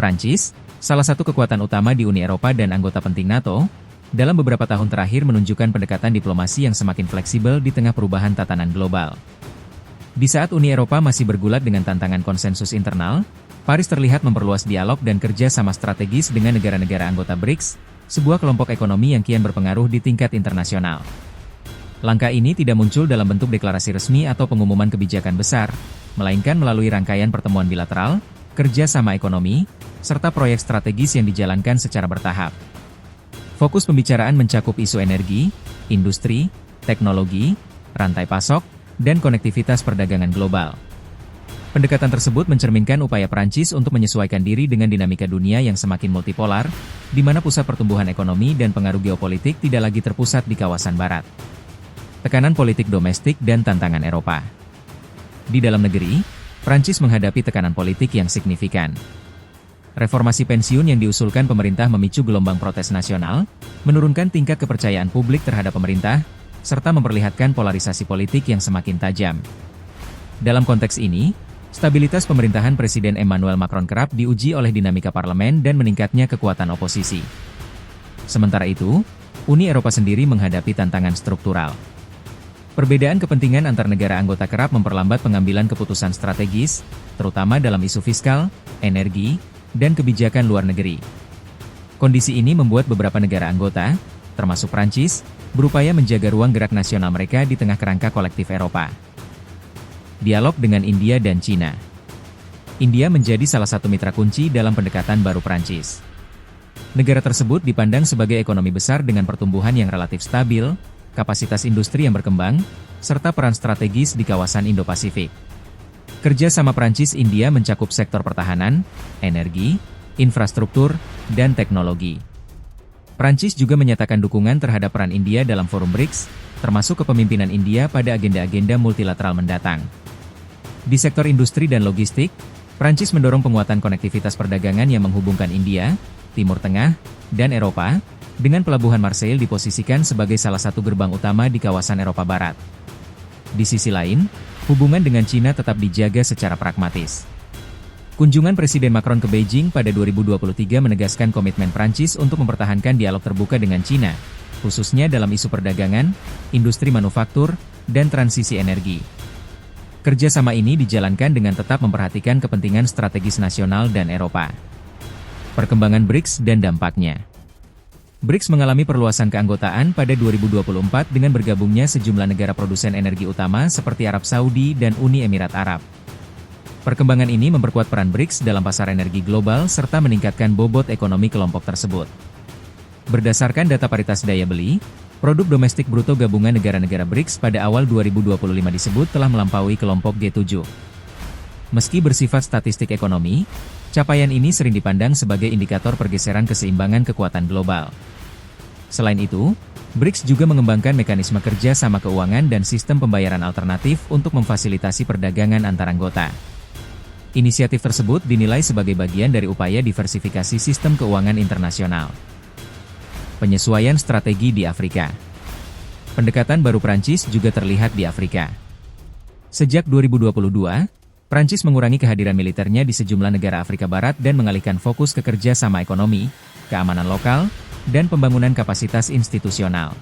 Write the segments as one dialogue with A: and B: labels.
A: Prancis, salah satu kekuatan utama di Uni Eropa dan anggota penting NATO, dalam beberapa tahun terakhir menunjukkan pendekatan diplomasi yang semakin fleksibel di tengah perubahan tatanan global. Di saat Uni Eropa masih bergulat dengan tantangan konsensus internal, Paris terlihat memperluas dialog dan kerja sama strategis dengan negara-negara anggota BRICS, sebuah kelompok ekonomi yang kian berpengaruh di tingkat internasional. Langkah ini tidak muncul dalam bentuk deklarasi resmi atau pengumuman kebijakan besar, melainkan melalui rangkaian pertemuan bilateral, kerja sama ekonomi, serta proyek strategis yang dijalankan secara bertahap. Fokus pembicaraan mencakup isu energi, industri, teknologi, rantai pasok, dan konektivitas perdagangan global. Pendekatan tersebut mencerminkan upaya Prancis untuk menyesuaikan diri dengan dinamika dunia yang semakin multipolar, di mana pusat pertumbuhan ekonomi dan pengaruh geopolitik tidak lagi terpusat di kawasan barat. Tekanan politik domestik dan tantangan Eropa. Di dalam negeri, Prancis menghadapi tekanan politik yang signifikan. Reformasi pensiun yang diusulkan pemerintah memicu gelombang protes nasional, menurunkan tingkat kepercayaan publik terhadap pemerintah, serta memperlihatkan polarisasi politik yang semakin tajam. Dalam konteks ini, stabilitas pemerintahan Presiden Emmanuel Macron kerap diuji oleh dinamika parlemen dan meningkatnya kekuatan oposisi. Sementara itu, Uni Eropa sendiri menghadapi tantangan struktural. Perbedaan kepentingan antar negara anggota kerap memperlambat pengambilan keputusan strategis, terutama dalam isu fiskal, energi, dan kebijakan luar negeri. Kondisi ini membuat beberapa negara anggota, termasuk Prancis, berupaya menjaga ruang gerak nasional mereka di tengah kerangka kolektif Eropa. Dialog dengan India dan Cina. India menjadi salah satu mitra kunci dalam pendekatan baru Prancis. Negara tersebut dipandang sebagai ekonomi besar dengan pertumbuhan yang relatif stabil, kapasitas industri yang berkembang, serta peran strategis di kawasan Indo-Pasifik. Kerja sama Prancis-India mencakup sektor pertahanan, energi, infrastruktur, dan teknologi. Prancis juga menyatakan dukungan terhadap peran India dalam forum BRICS, termasuk kepemimpinan India pada agenda-agenda multilateral mendatang. Di sektor industri dan logistik, Prancis mendorong penguatan konektivitas perdagangan yang menghubungkan India, Timur Tengah, dan Eropa, dengan pelabuhan Marseille diposisikan sebagai salah satu gerbang utama di kawasan Eropa Barat. Di sisi lain, hubungan dengan Cina tetap dijaga secara pragmatis. Kunjungan Presiden Macron ke Beijing pada 2023 menegaskan komitmen Prancis untuk mempertahankan dialog terbuka dengan Cina, khususnya dalam isu perdagangan, industri manufaktur, dan transisi energi. Kerjasama ini dijalankan dengan tetap memperhatikan kepentingan strategis nasional dan Eropa. Perkembangan BRICS dan dampaknya. BRICS mengalami perluasan keanggotaan pada 2024 dengan bergabungnya sejumlah negara produsen energi utama seperti Arab Saudi dan Uni Emirat Arab. Perkembangan ini memperkuat peran BRICS dalam pasar energi global serta meningkatkan bobot ekonomi kelompok tersebut. Berdasarkan data paritas daya beli, produk domestik bruto gabungan negara-negara BRICS pada awal 2025 disebut telah melampaui kelompok G7. Meski bersifat statistik ekonomi, capaian ini sering dipandang sebagai indikator pergeseran keseimbangan kekuatan global. Selain itu, BRICS juga mengembangkan mekanisme kerja sama keuangan dan sistem pembayaran alternatif untuk memfasilitasi perdagangan antar anggota. Inisiatif tersebut dinilai sebagai bagian dari upaya diversifikasi sistem keuangan internasional. Penyesuaian strategi di Afrika. Pendekatan baru Prancis juga terlihat di Afrika. Sejak 2022, Prancis mengurangi kehadiran militernya di sejumlah negara Afrika Barat dan mengalihkan fokus ke kerja sama ekonomi, keamanan lokal, dan pembangunan kapasitas institusional.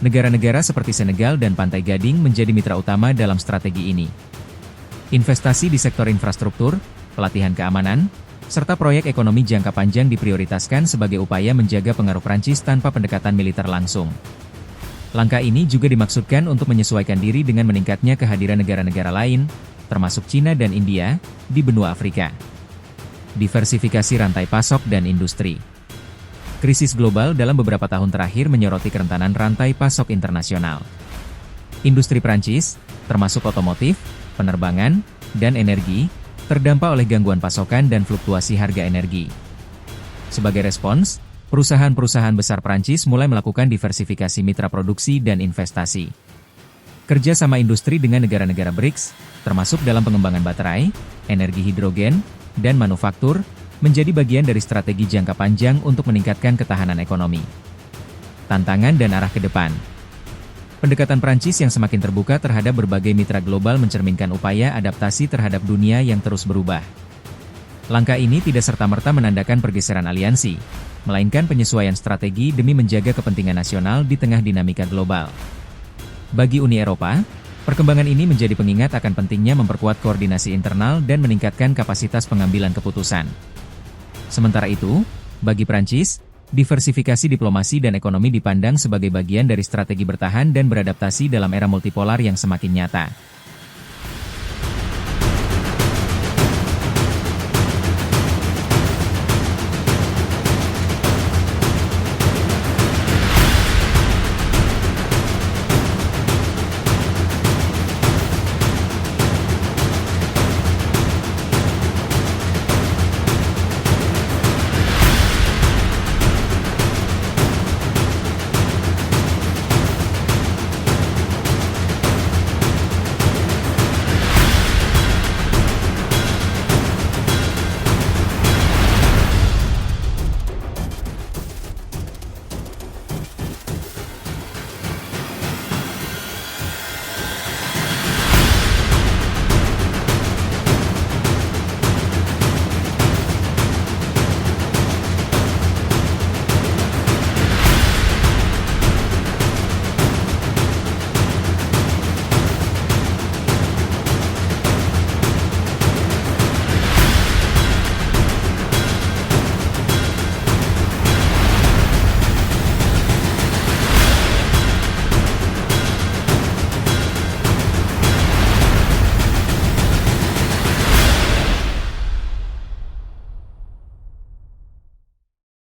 A: Negara-negara seperti Senegal dan Pantai Gading menjadi mitra utama dalam strategi ini. Investasi di sektor infrastruktur, pelatihan keamanan, serta proyek ekonomi jangka panjang diprioritaskan sebagai upaya menjaga pengaruh Prancis tanpa pendekatan militer langsung. Langkah ini juga dimaksudkan untuk menyesuaikan diri dengan meningkatnya kehadiran negara-negara lain, termasuk Cina dan India, di benua Afrika. Diversifikasi rantai pasok dan industri. Krisis global dalam beberapa tahun terakhir menyoroti kerentanan rantai pasok internasional. Industri Prancis, termasuk otomotif, penerbangan, dan energi, terdampak oleh gangguan pasokan dan fluktuasi harga energi. Sebagai respons, perusahaan-perusahaan besar Prancis mulai melakukan diversifikasi mitra produksi dan investasi. Kerja sama industri dengan negara-negara BRICS, termasuk dalam pengembangan baterai, energi hidrogen, dan manufaktur, menjadi bagian dari strategi jangka panjang untuk meningkatkan ketahanan ekonomi. Tantangan dan arah ke depan. Pendekatan Prancis yang semakin terbuka terhadap berbagai mitra global mencerminkan upaya adaptasi terhadap dunia yang terus berubah. Langkah ini tidak serta-merta menandakan pergeseran aliansi, melainkan penyesuaian strategi demi menjaga kepentingan nasional di tengah dinamika global. Bagi Uni Eropa, perkembangan ini menjadi pengingat akan pentingnya memperkuat koordinasi internal dan meningkatkan kapasitas pengambilan keputusan. Sementara itu, bagi Prancis, diversifikasi diplomasi dan ekonomi dipandang sebagai bagian dari strategi bertahan dan beradaptasi dalam era multipolar yang semakin nyata.